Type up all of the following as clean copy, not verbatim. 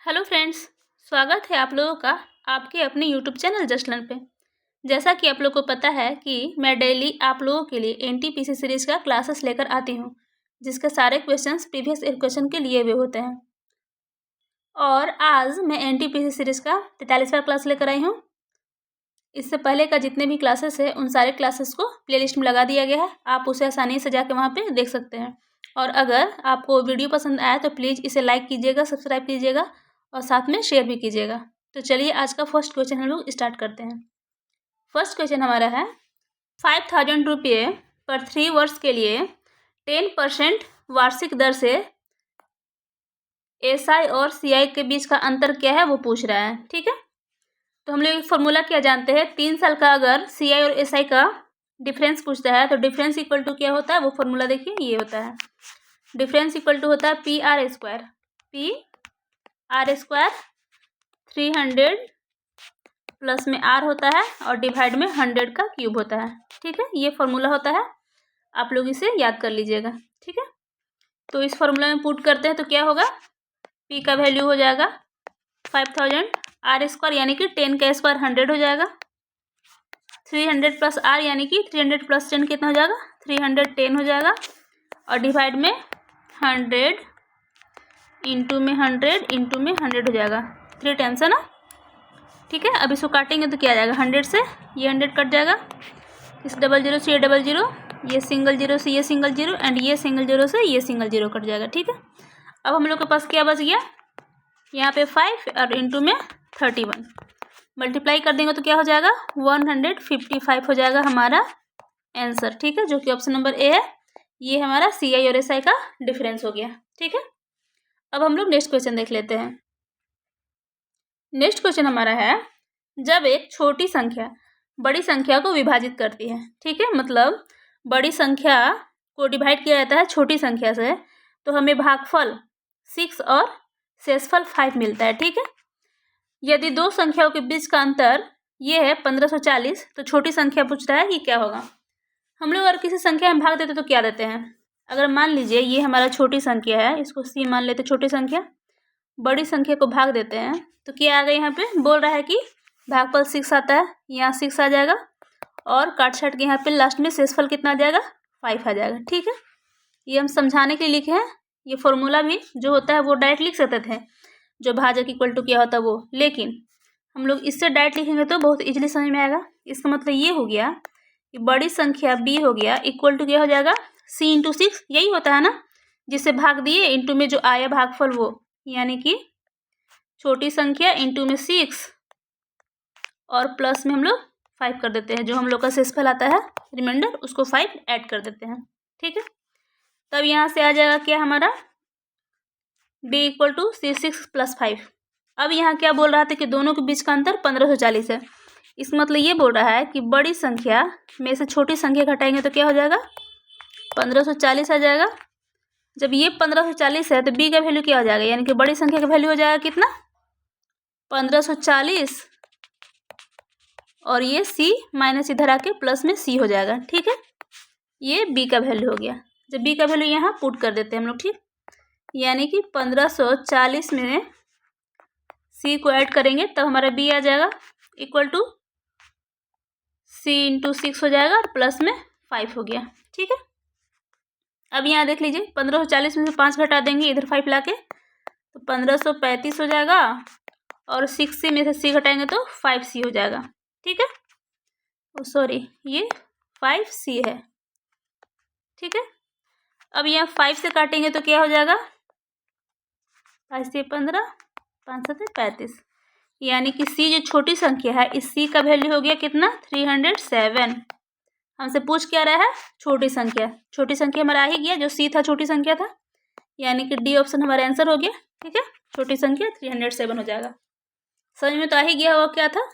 Hello friends, स्वागत है आप लोगों का आपके अपने यूट्यूब चैनल जस्ट लर्न पे। जैसा कि आप लोग को पता है कि मैं डेली आप लोगों के लिए एनटीपीसी सीरीज का क्लासेस लेकर आती हूँ, जिसके सारे क्वेश्चंस प्रीवियस ईयर क्वेश्चन के लिए हुए होते हैं। और आज मैं एनटीपीसी सीरीज का 43वां क्लास लेकर आई हूँ। इससे पहले का जितने भी क्लासेस है उन सारे क्लासेस को प्लेलिस्ट में लगा दिया गया है, आप उसे आसानी से जाके वहाँ पे देख सकते हैं। और अगर आपको वीडियो पसंद आया तो प्लीज़ इसे लाइक कीजिएगा, सब्सक्राइब कीजिएगा और साथ में शेयर भी कीजिएगा। तो चलिए आज का फर्स्ट क्वेश्चन हम लोग स्टार्ट करते हैं। फर्स्ट क्वेश्चन हमारा है 5,000 रुपये पर 3 वर्ष के लिए 10% वार्षिक दर से एसआई और सीआई के बीच का अंतर क्या है वो पूछ रहा है। ठीक है, तो हम लोग एक फॉर्मूला क्या जानते हैं, 3 साल का अगर सीआई और एसआई का डिफरेंस पूछता है तो डिफरेंस इक्वल टू क्या होता है, वो फॉर्मूला देखिए ये होता है। डिफरेंस इक्वल टू होता है PR² 300 प्लस में R होता है और डिवाइड में 100 का क्यूब होता है। ठीक है, ये फॉर्मूला होता है, आप लोग इसे याद कर लीजिएगा। ठीक है, तो इस फॉर्मूला में पुट करते हैं तो क्या होगा, P का वैल्यू हो जाएगा 5000, R² यानी कि 10 का स्क्वायर 100 हो जाएगा, 300 प्लस R यानी कि 300 प्लस 10 कितना हो जाएगा, 310 हो जाएगा और डिवाइड में 100 इंटू में 100 हो जाएगा, 3 10 है ना। ठीक है, अब इसको काटेंगे तो क्या आ जाएगा, 100 से ये 100 कट जाएगा, इस 00 से ये 00, ये सिंगल जीरो से ये सिंगल जीरो एंड ये सिंगल जीरो से ये सिंगल जीरो कट जाएगा। ठीक है, अब हम लोग के पास क्या बच गया, यहाँ पे 5 और इंटू में 31 मल्टीप्लाई कर देंगे तो क्या हो जाएगा, 155 हो जाएगा हमारा आंसर। ठीक है, जो कि ऑप्शन नंबर ए है। ये हमारा सीआई और एसआई का डिफरेंस हो गया। ठीक है, अब हम लोग नेक्स्ट क्वेश्चन देख लेते हैं। नेक्स्ट क्वेश्चन हमारा है, जब एक छोटी संख्या बड़ी संख्या को विभाजित करती है। ठीक है, मतलब बड़ी संख्या को डिवाइड किया जाता है छोटी संख्या से, तो हमें भागफल 6 और शेषफल 5 मिलता है। ठीक है, यदि दो संख्याओं के बीच का अंतर ये है 1540, तो छोटी संख्या पूछ रहा है कि क्या होगा। हम लोग अगर किसी संख्या में भाग देते तो क्या देते हैं, अगर मान लीजिए ये हमारा छोटी संख्या है, इसको C मान लेते, छोटी संख्या बड़ी संख्या को भाग देते हैं तो क्या आ गया, यहाँ पे बोल रहा है कि भागफल 6 आता है, यहाँ 6 आ जाएगा और काट छाट के यहाँ पे लास्ट में शेषफल कितना आ जाएगा, 5 आ जाएगा। ठीक है, ये हम समझाने के लिए लिखे हैं। ये फॉर्मूला भी जो होता है वो डायरेक्ट लिख सकते थे, जो भाजक इक्वल टू क्या होता है वो, लेकिन हम लोग इससे डायरेक्ट लिखेंगे तो बहुत इजीली समझ में आएगा। इसका मतलब ये हो गया कि बड़ी संख्या B हो गया इक्वल टू क्या हो जाएगा, C इंटू 6, यही होता है ना, जिसे भाग दिए इंटू में जो आया भागफल वो, यानी कि छोटी संख्या इंटू में 6 और प्लस में हम लोग 5 कर देते हैं, जो हम लोग का शेषफल आता है रिमाइंडर उसको 5 ऐड कर देते हैं। ठीक है, तब यहाँ से आ जाएगा क्या हमारा D equal to C6 plus 5। अब यहाँ क्या बोल रहा था कि दोनों के बीच का अंतर 1540 है। इसका मतलब ये बोल रहा है कि बड़ी संख्या में से छोटी संख्या घटाएंगे तो क्या हो जाएगा, 1540 आ जाएगा। जब ये 1540 है तो B का वैल्यू क्या हो जाएगा, यानी कि बड़ी संख्या का वैल्यू हो जाएगा कितना, 1540 और ये C माइनस इधर आके प्लस में C हो जाएगा। ठीक है, ये B का वैल्यू हो गया। जब B का वैल्यू यहाँ पुट कर देते हैं हम लोग, ठीक, यानी कि 1540 में C को ऐड करेंगे तब हमारा B आ जाएगा इक्वल टू C इंटू 6 हो जाएगा और प्लस में 5 हो गया। ठीक है, अब यहाँ देख लीजिए 1540 में से 5 घटा देंगे इधर 5 लाके तो 1535 हो जाएगा और 6C में से C घटाएंगे तो 5C हो जाएगा। ठीक है, सॉरी ये 5C है। ठीक है, अब यहाँ 5 से काटेंगे तो क्या हो जाएगा, 5 से 15, 5 से 35, यानी कि C जो छोटी संख्या है इस C का वैल्यू हो गया कितना, 307। हमसे पूछ क्या रहा है, छोटी संख्या। छोटी संख्या हमारा आ ही गया, जो C था छोटी संख्या था, यानी कि D ऑप्शन हमारा आंसर हो गया। ठीक है, छोटी संख्या 307 हो जाएगा। समझ में तो आ ही गया होगा क्या था,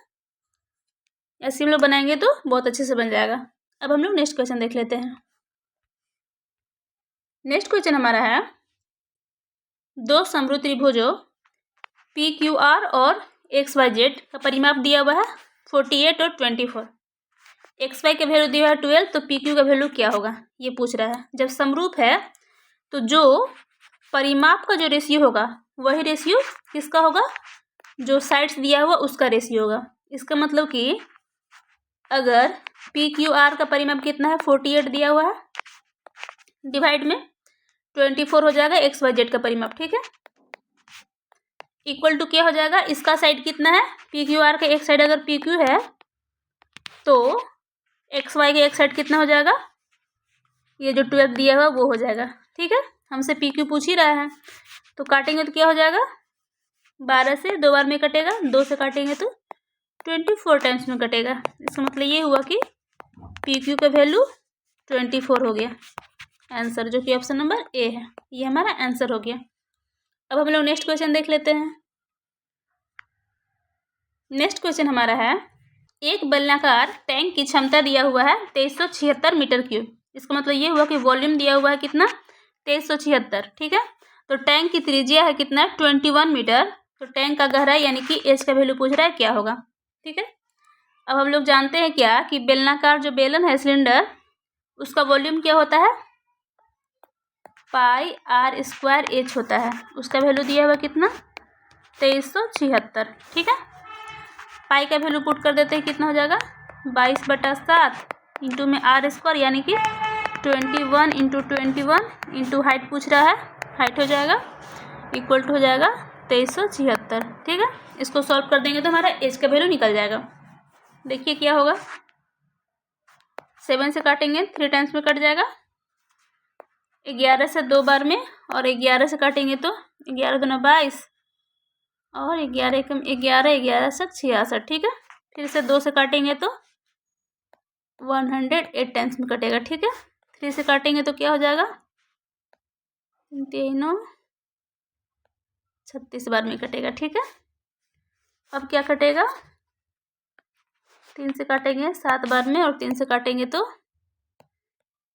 ऐसे हम लोग बनाएंगे तो बहुत अच्छे से बन जाएगा। अब हम लोग नेक्स्ट क्वेश्चन देख लेते हैं। नेक्स्ट क्वेश्चन हमारा है, दो समरूप त्रिभुजों PQR और XYZ का परिमाप दिया हुआ है 48 और 24। XY का वैल्यू दिया है 12, तो PQ का वैल्यू क्या होगा ये पूछ रहा है। जब समरूप है तो जो परिमाप का जो रेशियो होगा वही रेशियो किसका होगा, जो साइड्स दिया हुआ उसका रेशियो होगा। इसका मतलब कि अगर पी क्यू आर का परिमाप कितना है 48 दिया हुआ है, डिवाइड में 24 हो जाएगा एक्स वाई जेड का परिमाप, ठीक है। इक्वल टू क्या हो जाएगा, इसका साइड कितना है, पी क्यू आर का एक साइड अगर पी क्यू है तो एक्स वाई का एक साइड कितना हो जाएगा, ये जो 12 दिया हुआ वो हो जाएगा, ठीक है। हमसे पी क्यू पूछ ही रहा है, तो काटेंगे तो क्या हो जाएगा, 12 से 2 बार में कटेगा, 2 से काटेंगे तो 24 टाइम्स में कटेगा। इसका मतलब ये हुआ कि पी क्यू का वैल्यू 24 हो गया आंसर, जो कि ऑप्शन नंबर ए है, ये हमारा आंसर हो गया। अब हम लोग नेक्स्ट क्वेश्चन देख लेते हैं। नेक्स्ट क्वेश्चन हमारा है, एक बेलनाकार टैंक की क्षमता दिया हुआ है 2376 मीटर क्यूब। इसका मतलब ये हुआ कि वॉल्यूम दिया हुआ है कितना, 2376, ठीक है। तो टैंक की त्रिज्या है कितना, 21 मीटर। तो टैंक का गहराई यानी कि एच का वैल्यू पूछ रहा है क्या होगा, ठीक है। अब हम लोग जानते हैं क्या कि बेलनाकार जो बेलन है सिलेंडर, उसका वॉल्यूम क्या होता है, पाई आर स्क्वायर एच होता है। उसका वैल्यू दिया हुआ कितना, 2376, ठीक है। पाई का वैल्यू पुट कर देते हैं, कितना हो जाएगा 22/7 इंटू में आर स्क्वायर यानी कि 21 इंटू 21 इंटू हाइट पूछ रहा है, हाइट हो जाएगा इक्वल टू हो जाएगा 2376, ठीक है। इसको सॉल्व कर देंगे तो हमारा एच का वैल्यू निकल जाएगा। देखिए क्या होगा, 7 से काटेंगे 3 टाइम्स में कट जाएगा, 11 से 2 बार में, और 11 से काटेंगे तो 11 दूना 22 और 11 कम 11, 11 से 66, ठीक है। फिर से 2 से काटेंगे तो 108 टाइम्स में कटेगा, ठीक है। 3 से काटेंगे तो क्या हो जाएगा, 3 36 बार में कटेगा, ठीक है। अब क्या कटेगा, 3 से काटेंगे 7 बार में और 3 से काटेंगे तो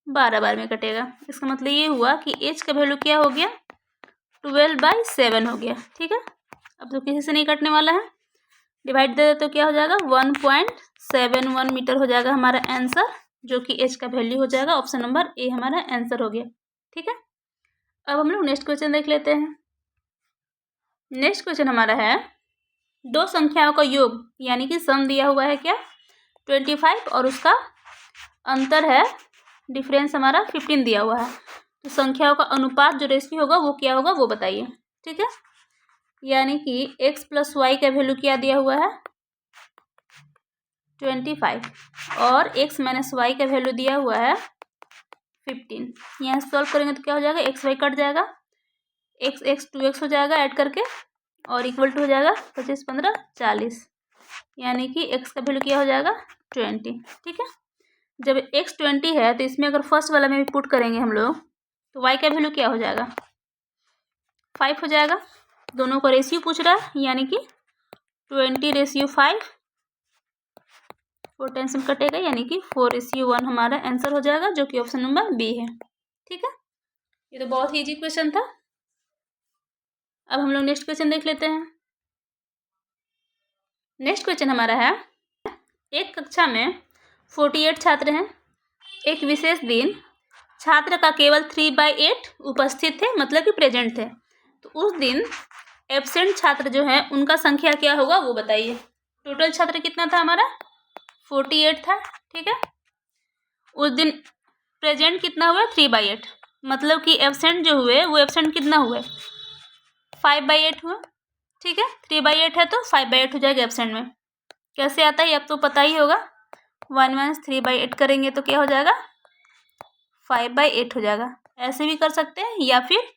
12 बार में कटेगा। इसका मतलब ये हुआ कि एच का वैल्यू क्या हो गया, 12/7 हो गया, ठीक है। अब तो किसी से नहीं कटने वाला है, डिवाइड दे दे तो क्या हो जाएगा 1.71 मीटर हो जाएगा हमारा आंसर, जो कि एच का वैल्यू हो जाएगा। ऑप्शन नंबर ए हमारा आंसर हो गया, ठीक है। अब हम लोग नेक्स्ट क्वेश्चन देख लेते हैं। नेक्स्ट क्वेश्चन हमारा है, दो संख्याओं का योग यानी कि सम दिया हुआ है क्या 25 और उसका अंतर है डिफरेंस हमारा 15 दिया हुआ है। तो संख्याओं का अनुपात जो रेशियो होगा वो क्या होगा वो बताइए, ठीक है। यानी कि x प्लस वाई का वैल्यू क्या दिया हुआ है 25 और x माइनस वाई का वैल्यू दिया हुआ है 15। यहाँ सॉल्व करेंगे तो क्या हो जाएगा, एक्स वाई कट जाएगा, एक्स एक्स 2x हो जाएगा ऐड करके, और इक्वल टू हो जाएगा 25 15 40, यानी कि x का वैल्यू क्या हो जाएगा 20, ठीक है। जब x 20 है तो इसमें अगर फर्स्ट वाला में भी पुट करेंगे हम लोग तो y का वैल्यू क्या हो जाएगा 5 हो जाएगा। दोनों का रेशियो पूछ रहा है, यानी कि 20:5 4 टाइम्स में कटेगा, यानी कि 4:1 हमारा आंसर हो जाएगा, जो कि ऑप्शन नंबर बी है, ठीक है। ये तो बहुत ही इजी क्वेश्चन था। अब हम लोग नेक्स्ट क्वेश्चन देख लेते हैं। नेक्स्ट क्वेश्चन हमारा है, एक कक्षा में 48 छात्र हैं। एक विशेष दिन छात्र का केवल 3/8 उपस्थित थे, मतलब कि प्रेजेंट थे। तो उस दिन एब्सेंट छात्र जो है उनका संख्या क्या होगा वो बताइए। टोटल छात्र कितना था हमारा 48 था, ठीक है। उस दिन प्रेजेंट कितना हुआ 3/8, मतलब कि एब्सेंट जो हुए वो एब्सेंट कितना हुए 5/8 हुआ, ठीक है। 3/8 है तो 5/8 हो जाएगा एब्सेंट में। कैसे आता है अब तो पता ही होगा, 1 - 3/8 करेंगे तो क्या हो जाएगा 5/8 हो जाएगा। ऐसे भी कर सकते हैं, या फिर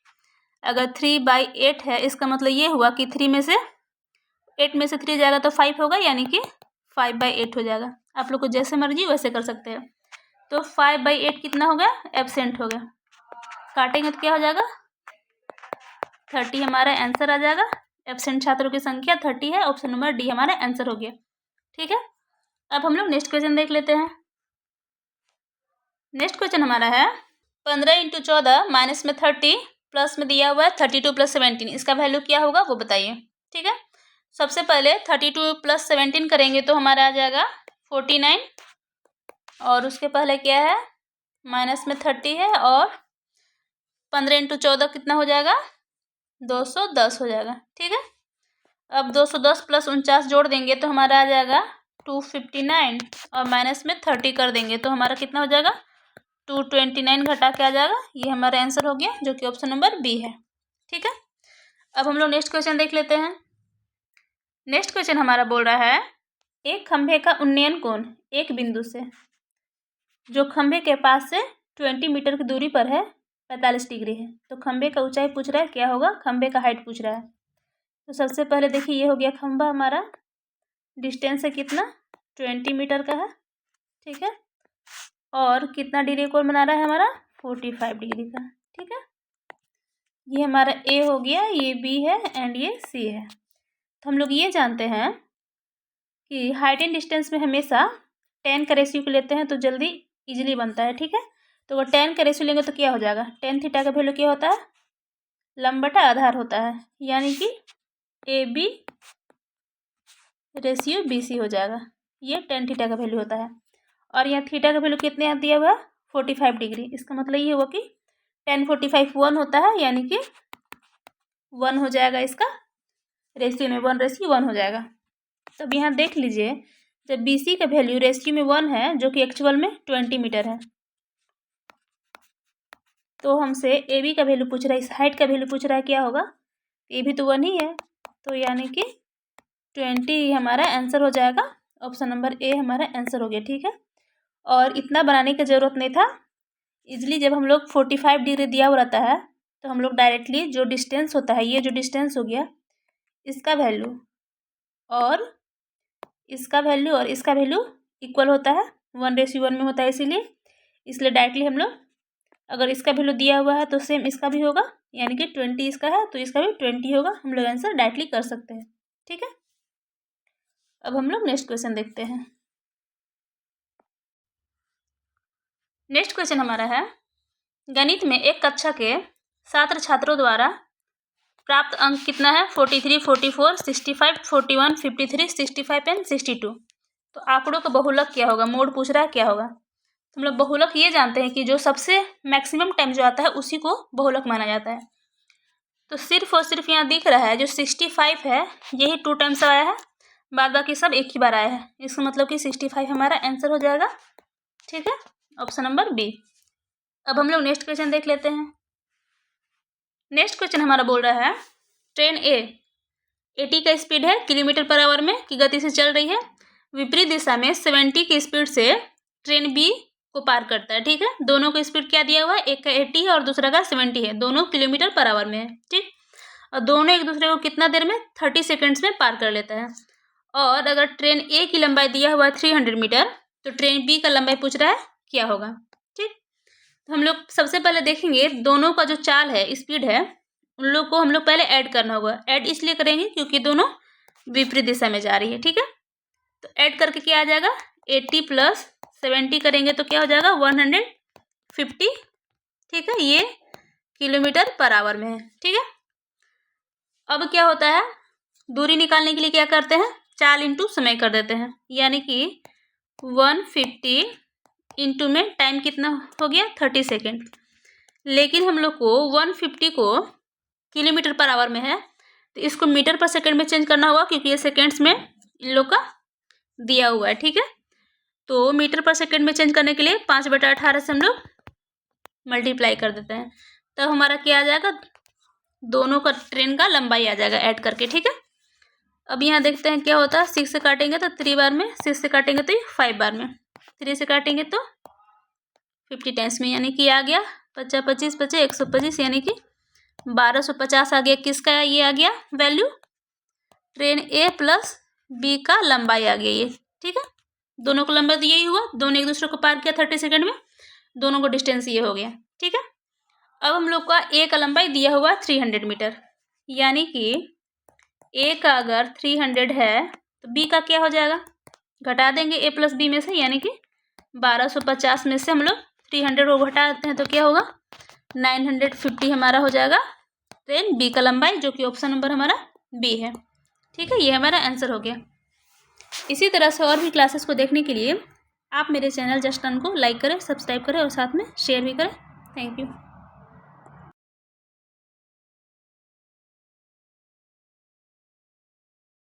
अगर 3/8 है इसका मतलब ये हुआ कि 3 में से 8 में से 3 जाएगा तो 5 होगा, यानी कि 5/8 हो जाएगा। आप लोग को जैसे मर्जी वैसे कर सकते हैं। तो 5/8 कितना हो गया एब्सेंट हो गया, काटेंगे तो क्या हो जाएगा 30 हमारा आंसर आ जाएगा। एब्सेंट छात्रों की संख्या 30 है, ऑप्शन नंबर डी हमारा आंसर हो गया, ठीक है। अब हम लोग नेक्स्ट क्वेश्चन देख लेते हैं। नेक्स्ट क्वेश्चन हमारा है 15 × 14 माइनस में 30 प्लस में दिया हुआ है 32 + 17, इसका वैल्यू क्या होगा वो बताइए, ठीक है। सबसे पहले 32 + 17 करेंगे तो हमारा आ जाएगा 49, और उसके पहले क्या है माइनस में 30 है, और 15 × 14 कितना हो जाएगा 210 हो जाएगा। ठीक है, अब 210 प्लस 49 जोड़ देंगे तो हमारा आ जाएगा 259 और माइनस में 30 कर देंगे तो हमारा कितना हो जाएगा 229 घटा के आ जाएगा। ये हमारा आंसर हो गया जो कि ऑप्शन नंबर बी है। ठीक है, अब हम लोग नेक्स्ट क्वेश्चन देख लेते हैं। नेक्स्ट क्वेश्चन हमारा बोल रहा है एक खंभे का उन्नयन कोण एक बिंदु से जो खंभे के पास से 20 मीटर की दूरी पर है 45 डिग्री है। तो खंभे का ऊंचाई पूछ रहा है, क्या होगा, खंभे का हाइट पूछ रहा है। तो सबसे पहले देखिए ये हो गया खंभा, हमारा डिस्टेंस है कितना 20 मीटर का है। ठीक है, और कितना डिग्री कोण बना रहा है हमारा 45 डिग्री का। ठीक है, ये हमारा ए हो गया, ये बी है एंड ये सी है। तो हम लोग ये जानते हैं कि हाइट एंड डिस्टेंस में हमेशा 10 का रेशियो को लेते हैं तो जल्दी इजीली बनता है। ठीक है, तो अगर 10 का रेशियो लेंगे तो क्या हो जाएगा, tan थीटा का वैल्यू क्या होता है, लंब बटा आधार होता है, यानी कि A B ratio B C हो जाएगा। ये tan थीटा का वैल्यू होता है और यहाँ थीटा का वैल्यू कितने यहाँ दिया हुआ है 45 डिग्री। इसका मतलब ये हुआ कि tan 45 1 होता है, यानी कि 1 हो जाएगा, इसका रेशियो में 1:1 हो जाएगा। तब यहाँ देख लीजिए जब बी सी का वैल्यू रेशियो में 1 है जो कि एक्चुअल में 20 मीटर है, तो हमसे ए बी का वैल्यू पूछ रहा है, इस हाइट का वैल्यू पूछ रहा है, क्या होगा, ए भी तो 1 ही है, तो यानी कि 20 हमारा आंसर हो जाएगा। ऑप्शन नंबर ए हमारा आंसर हो गया। ठीक है, और इतना बनाने की ज़रूरत नहीं था, इजली जब हम लोग 45 डिग्री दिया हुआ रहता है तो हम लोग डायरेक्टली जो डिस्टेंस होता है, ये जो डिस्टेंस हो गया, इसका वैल्यू और इसका वैल्यू और इसका वैल्यू इक्वल होता है, 1:1 में होता है, इसलिए डायरेक्टली हम लोग अगर इसका वैल्यू दिया हुआ है तो सेम इसका भी होगा, यानी कि 20 इसका है तो इसका भी 20 होगा। हम लोग आंसर डायरेक्टली कर सकते हैं। ठीक है, अब हम लोग नेक्स्ट क्वेश्चन देखते हैं। नेक्स्ट क्वेश्चन हमारा है गणित में एक कक्षा के छात्र छात्रों द्वारा प्राप्त अंक कितना है 43, 44, 65, 41, 53, 65 एंड 62। तो आंकड़ों का बहुलक क्या होगा, मोड पूछ रहा है, क्या होगा। हम लोग बहुलक ये जानते हैं कि जो सबसे मैक्सिमम टाइम जो आता है उसी को बहुलक माना जाता है। तो सिर्फ और सिर्फ यहाँ दिख रहा है जो 65 है यही 2 टाइम्स आया है, बाद बाकी सब एक ही बार आया है, इसका मतलब कि 65 हमारा आंसर हो जाएगा। ठीक है, ऑप्शन नंबर बी। अब हम लोग नेक्स्ट क्वेश्चन देख लेते हैं। नेक्स्ट क्वेश्चन हमारा बोल रहा है ट्रेन ए 80 का स्पीड है किलोमीटर पर आवर में की गति से चल रही है, विपरीत दिशा में 70 की स्पीड से ट्रेन बी को पार करता है। ठीक है, दोनों को स्पीड क्या दिया हुआ है, एक का 80 है और दूसरा का 70 है, दोनों किलोमीटर पर आवर में है। ठीक, और दोनों एक दूसरे को कितना देर में 30 सेकेंड्स में पार कर लेता है। और अगर ट्रेन ए की लंबाई दिया हुआ है 300 मीटर तो ट्रेन बी का लंबाई पूछ रहा है, क्या होगा। ठीक, तो हम लोग सबसे पहले देखेंगे दोनों का जो चाल है, स्पीड है, उन लोग को हम लोग पहले ऐड करना होगा। ऐड इसलिए करेंगे क्योंकि दोनों विपरीत दिशा में जा रही है। ठीक है, तो ऐड करके क्या आ जाएगा 80 प्लस 70 करेंगे तो क्या हो जाएगा 150। ठीक है, ये किलोमीटर पर आवर में है। ठीक है, अब क्या होता है दूरी निकालने के लिए क्या करते हैं, चाल इंटू समय कर देते हैं, यानी कि 150 इंटू में टाइम कितना हो गया 30 सेकेंड। लेकिन हम लोग को 150 को किलोमीटर पर आवर में है तो इसको मीटर पर सेकेंड में चेंज करना होगा क्योंकि ये सेकेंड्स में इन लोग का दिया हुआ है। ठीक है, तो मीटर पर सेकेंड में चेंज करने के लिए 5/18 से हम लोग मल्टीप्लाई कर देते हैं, तब हमारा क्या आ जाएगा, दोनों का ट्रेन का लंबाई आ जाएगा ऐड करके। ठीक है, अब यहाँ देखते हैं क्या होता है, 6 से काटेंगे तो 3 बार में, 6 से काटेंगे तो 5 बार में, 3 से काटेंगे तो 50 टाइम्स में, यानी कि आ गया 50, 25, 25, 125, यानी कि 1250 आ गया। किसका ये आ गया वैल्यू, ट्रेन ए प्लस बी का लंबाई आ गया ये। ठीक है, दोनों को लंबाई तो यही हुआ, दोनों एक दूसरे को पार किया 30 सेकेंड में, दोनों को डिस्टेंस ये हो गया। ठीक है, अब हम लोग का ए का लंबाई दिया हुआ 300 मीटर, यानी कि ए का अगर 300 है तो बी का क्या हो जाएगा, घटा देंगे ए प्लस बी में से, यानी कि 1250 में से हम लोग 300 को घटाते हैं तो क्या होगा 950 हमारा हो जाएगा ट्रेन बी का लंबाई, जो कि ऑप्शन नंबर हमारा बी है। ठीक है, ये हमारा आंसर हो गया। इसी तरह से और भी क्लासेस को देखने के लिए आप मेरे चैनल जस्ट लर्न को लाइक करें, सब्सक्राइब करें और साथ में शेयर भी करें। Thank you.